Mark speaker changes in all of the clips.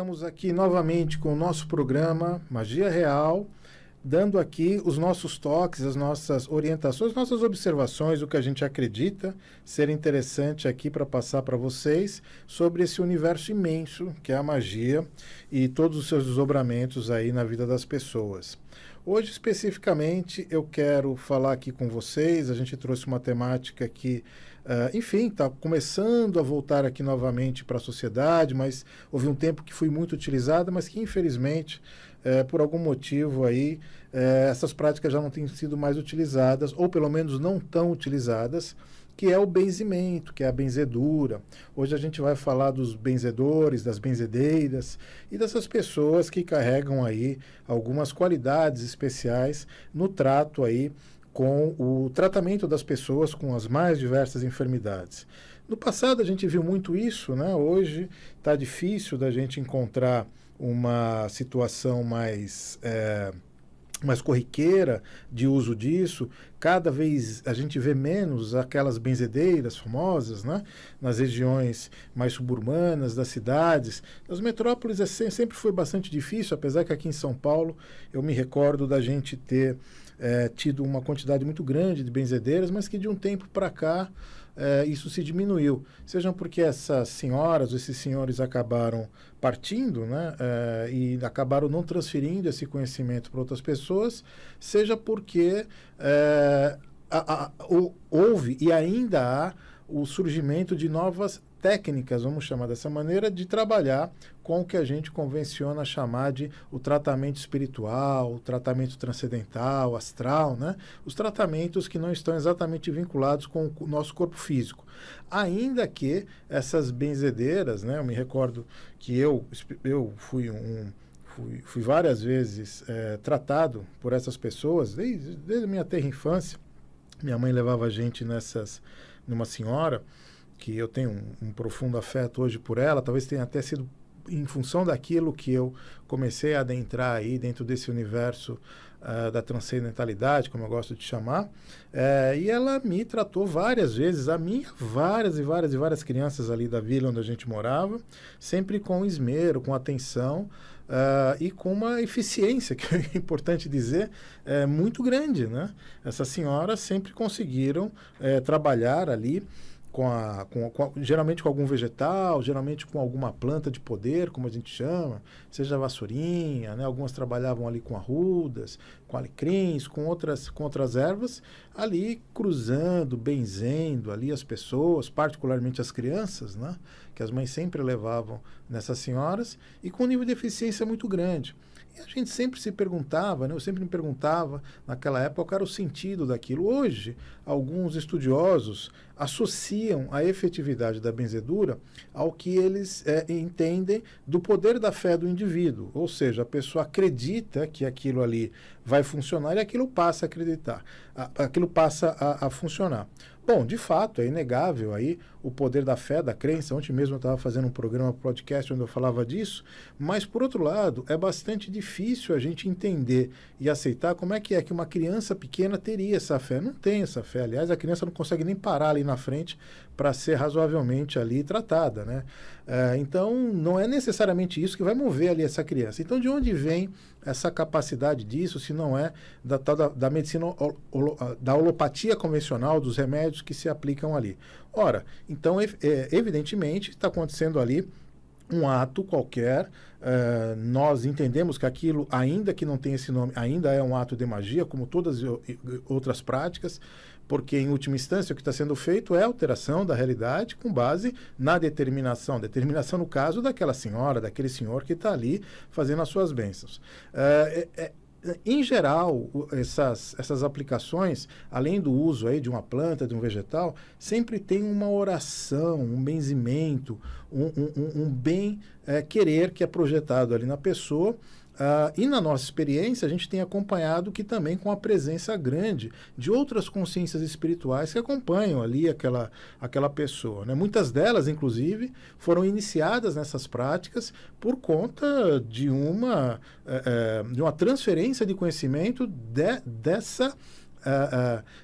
Speaker 1: estamos aqui novamente com o nosso programa Magia Real, dando aqui os nossos toques, as nossas orientações, nossas observações, o que a gente acredita ser interessante aqui para passar para vocês sobre esse universo imenso que é a magia e todos os seus desdobramentos aí na vida das pessoas. Hoje, especificamente, eu quero falar aqui com vocês, a gente trouxe uma temática que, enfim, está começando a voltar aqui novamente para a sociedade, mas houve um tempo que foi muito utilizada, mas que, infelizmente, por algum motivo aí, essas práticas já não têm sido mais utilizadas, ou pelo menos não tão utilizadas, que é o benzimento, que é a benzedura. Hoje a gente vai falar dos benzedores, das benzedeiras e dessas pessoas que carregam aí algumas qualidades especiais no trato aí com o tratamento das pessoas com as mais diversas enfermidades. No passado a gente viu muito isso, né? Hoje está difícil da gente encontrar uma situação mais corriqueira de uso disso. Cada vez a gente vê menos aquelas benzedeiras famosas, né? Nas regiões mais suburbanas das cidades. Nas metrópoles sempre foi bastante difícil, apesar que aqui em São Paulo eu me recordo da gente ter tido uma quantidade muito grande de benzedeiras, mas que de um tempo para cá isso se diminuiu. Sejam porque essas senhoras, esses senhores acabaram partindo, né, e acabaram não transferindo esse conhecimento para outras pessoas, seja porque houve e ainda há o surgimento de novas técnicas, vamos chamar dessa maneira, de trabalhar com o que a gente convenciona chamar de o tratamento espiritual, o tratamento transcendental, astral, né? Os tratamentos que não estão exatamente vinculados com o nosso corpo físico. Ainda que essas benzedeiras, né? Eu me recordo que eu fui várias vezes tratado por essas pessoas, desde a minha tenra infância. Minha mãe levava a gente numa senhora, que eu tenho um profundo afeto hoje por ela, talvez tenha até sido em função daquilo que eu comecei a adentrar aí dentro desse universo da transcendentalidade, como eu gosto de chamar, e ela me tratou várias vezes, a mim, várias crianças ali da vila onde a gente morava, sempre com esmero, com atenção, e com uma eficiência, que é importante dizer, muito grande, né? Essas senhoras sempre conseguiram trabalhar ali geralmente com algum vegetal, geralmente com alguma planta de poder, como a gente chama, seja a vassourinha, né? Algumas trabalhavam ali com arrudas, com alecrins, com outras ervas, ali cruzando, benzendo ali as pessoas, particularmente as crianças, né? Que as mães sempre levavam nessas senhoras, e com um nível de eficiência muito grande. E a gente sempre se perguntava, né? Eu sempre me perguntava naquela época qual era o sentido daquilo. Hoje, alguns estudiosos associam a efetividade da benzedura ao que eles entendem do poder da fé do indivíduo. Ou seja, a pessoa acredita que aquilo ali vai funcionar e aquilo passa a acreditar, aquilo passa a funcionar. Bom, de fato, é inegável aí o poder da fé, da crença. Ontem mesmo eu estava fazendo um programa, podcast, onde eu falava disso, mas, por outro lado, é bastante difícil a gente entender e aceitar como é que uma criança pequena teria essa fé. Não tem essa fé, aliás, a criança não consegue nem parar ali na frente para ser razoavelmente ali tratada, né? Então, não é necessariamente isso que vai mover ali essa criança. Então, de onde vem essa capacidade disso, se não é da medicina, da holopatia convencional, dos remédios que se aplicam ali? Ora, então, evidentemente, está acontecendo ali um ato qualquer, nós entendemos que aquilo, ainda que não tenha esse nome, ainda é um ato de magia, como todas as outras práticas, porque, em última instância, o que está sendo feito é a alteração da realidade com base na determinação no caso daquela senhora, daquele senhor que está ali fazendo as suas bênçãos. Em geral, essas aplicações, além do uso aí de uma planta, de um vegetal, sempre tem uma oração, um benzimento, um bem querer que é projetado ali na pessoa. E na nossa experiência, a gente tem acompanhado que também com a presença grande de outras consciências espirituais que acompanham ali aquela pessoa, né? Muitas delas, inclusive, foram iniciadas nessas práticas por conta de uma transferência de conhecimento dessa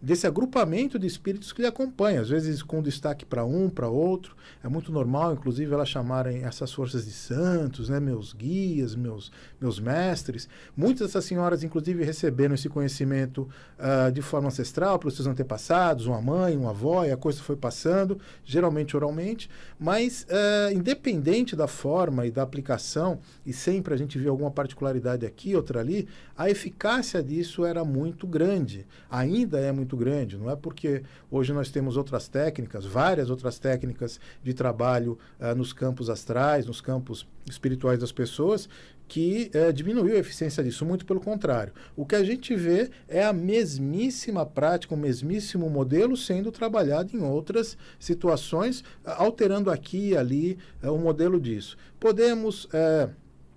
Speaker 1: desse agrupamento de espíritos que lhe acompanham, às vezes com destaque para um, para outro. É muito normal, inclusive, elas chamarem essas forças de santos, né, meus guias, meus mestres. Muitas dessas senhoras, inclusive, receberam esse conhecimento de forma ancestral, pelos seus antepassados, uma mãe, uma avó, e a coisa foi passando, geralmente oralmente, mas independente da forma e da aplicação, e sempre a gente vê alguma particularidade aqui, outra ali, a eficácia disso era muito grande, ainda é muito grande. Não é porque hoje nós temos outras técnicas, várias outras técnicas de trabalho nos campos astrais, nos campos espirituais das pessoas, que diminuiu a eficiência disso, muito pelo contrário. O que a gente vê é a mesmíssima prática, o mesmíssimo modelo sendo trabalhado em outras situações, alterando aqui e ali o modelo disso. Podemos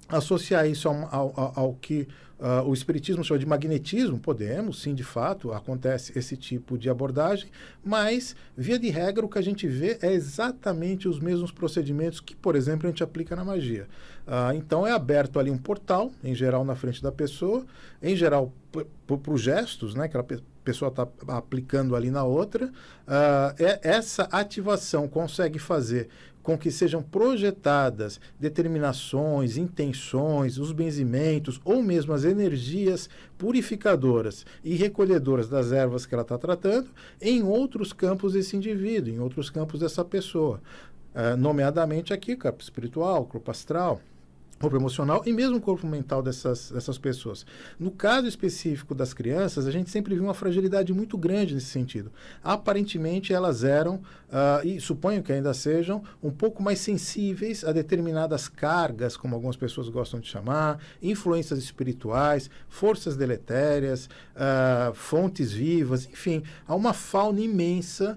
Speaker 1: associar isso ao que o espiritismo chama de magnetismo? Podemos, sim, de fato, acontece esse tipo de abordagem, mas, via de regra, o que a gente vê é exatamente os mesmos procedimentos que, por exemplo, a gente aplica na magia. Então, é aberto ali um portal, em geral, na frente da pessoa, em geral, para os gestos, né, que a pessoa está aplicando ali na outra. Essa ativação consegue fazer com que sejam projetadas determinações, intenções, os benzimentos ou mesmo as energias purificadoras e recolhedoras das ervas que ela está tratando em outros campos desse indivíduo, em outros campos dessa pessoa. Nomeadamente aqui, corpo espiritual, corpo astral, corpo emocional e mesmo o corpo mental dessas pessoas. No caso específico das crianças, a gente sempre viu uma fragilidade muito grande nesse sentido. Aparentemente, elas eram, e suponho que ainda sejam, um pouco mais sensíveis a determinadas cargas, como algumas pessoas gostam de chamar, influências espirituais, forças deletérias, fontes vivas, enfim, há uma fauna imensa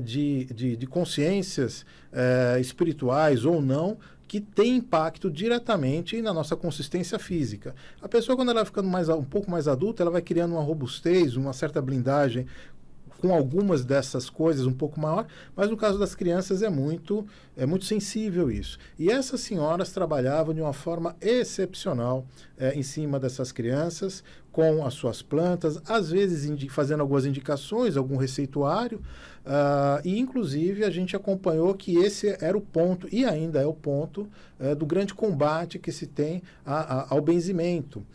Speaker 1: de consciências espirituais ou não, que tem impacto diretamente na nossa consistência física. A pessoa, quando ela vai ficando um pouco mais adulta, ela vai criando uma robustez, uma certa blindagem com algumas dessas coisas um pouco maior, mas no caso das crianças é muito sensível isso. E essas senhoras trabalhavam de uma forma excepcional em cima dessas crianças, com as suas plantas, às vezes fazendo algumas indicações, algum receituário, e inclusive a gente acompanhou que esse era o ponto, e ainda é o ponto, do grande combate que se tem ao benzimento,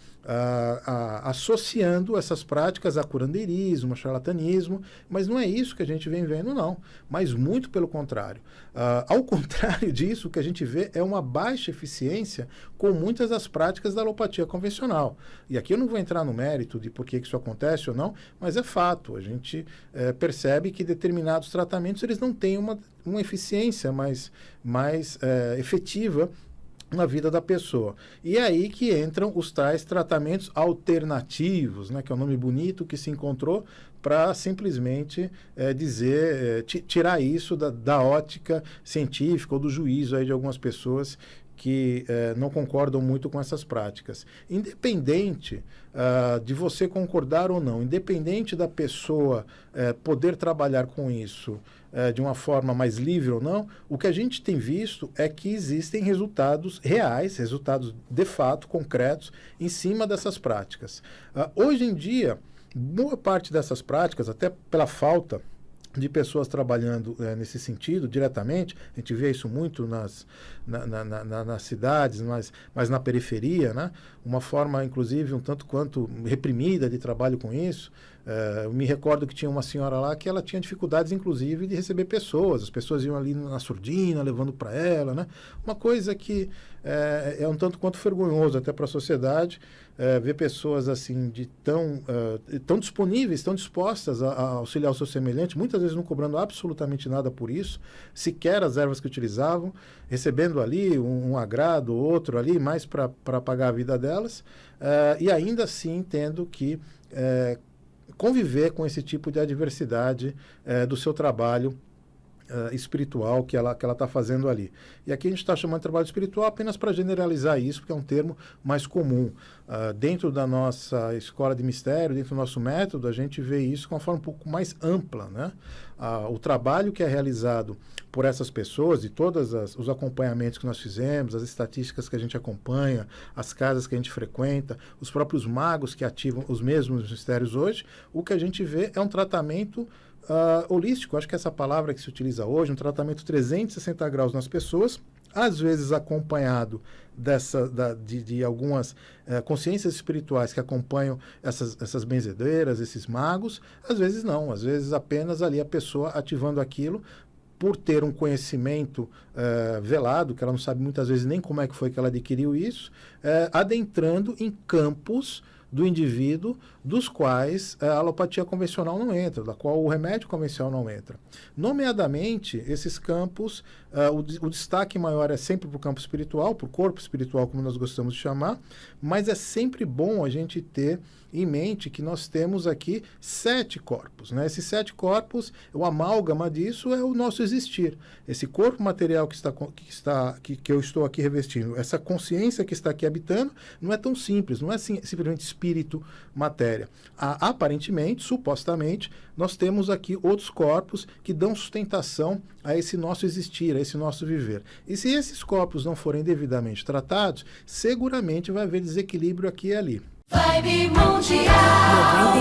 Speaker 1: associando essas práticas a curandeirismo, a charlatanismo, mas não é isso que a gente vem vendo, não, mas muito pelo contrário. Ao contrário disso, o que a gente vê é uma baixa eficiência com muitas das práticas da alopatia convencional. E aqui eu não vou entrar no mérito de por que isso acontece ou não, mas é fato. A gente percebe que determinados tratamentos eles não têm uma eficiência mais efetiva na vida da pessoa. E é aí que entram os tais tratamentos alternativos, né, que é um nome bonito que se encontrou para simplesmente tirar isso da ótica científica ou do juízo aí de algumas pessoas que não concordam muito com essas práticas. Independente de você concordar ou não, independente da pessoa poder trabalhar com isso de uma forma mais livre ou não, o que a gente tem visto é que existem resultados reais, resultados de fato, concretos, em cima dessas práticas. Hoje em dia, boa parte dessas práticas, até pela falta de pessoas trabalhando nesse sentido, diretamente, a gente vê isso muito nas cidades, mas na periferia, né? Uma forma, inclusive, um tanto quanto reprimida de trabalho com isso. Eu me recordo que tinha uma senhora lá que ela tinha dificuldades, inclusive, de receber pessoas. As pessoas iam ali na surdina, levando para ela, né? Uma coisa que é um tanto quanto vergonhoso até para a sociedade, ver pessoas assim tão disponíveis, tão dispostas a auxiliar o seu semelhante, muitas vezes não cobrando absolutamente nada por isso, sequer as ervas que utilizavam, recebendo ali um agrado, outro ali, mais para pagar a vida delas, e ainda assim tendo que conviver com esse tipo de adversidade do seu trabalho espiritual que ela está fazendo ali. E aqui a gente está chamando de trabalho espiritual apenas para generalizar isso, porque é um termo mais comum. Dentro da nossa escola de mistério, dentro do nosso método, a gente vê isso com uma forma um pouco mais ampla, né? O trabalho que é realizado por essas pessoas e todos os acompanhamentos que nós fizemos, as estatísticas que a gente acompanha, as casas que a gente frequenta, os próprios magos que ativam os mesmos mistérios hoje, o que a gente vê é um tratamento holístico, acho que essa palavra que se utiliza hoje, um tratamento 360 graus nas pessoas, às vezes acompanhado de algumas consciências espirituais que acompanham essas benzedeiras, esses magos, às vezes não, às vezes apenas ali a pessoa ativando aquilo por ter um conhecimento velado, que ela não sabe muitas vezes nem como é que foi que ela adquiriu isso, adentrando em campos do indivíduo, dos quais a alopatia convencional não entra, da qual o remédio convencional não entra. Nomeadamente, esses campos, o destaque maior é sempre para o campo espiritual, para o corpo espiritual, como nós gostamos de chamar, mas é sempre bom a gente ter em mente que nós temos aqui 7 corpos. Né? Esses 7 corpos, o amálgama disso é o nosso existir. Esse corpo material que eu estou aqui revestindo, essa consciência que está aqui habitando, não é tão simples, não é simplesmente espírito, matéria. Aparentemente, supostamente, nós temos aqui outros corpos que dão sustentação a esse nosso existir, a esse nosso viver. E se esses corpos não forem devidamente tratados, seguramente vai haver desequilíbrio aqui e ali.
Speaker 2: Vibe Mundial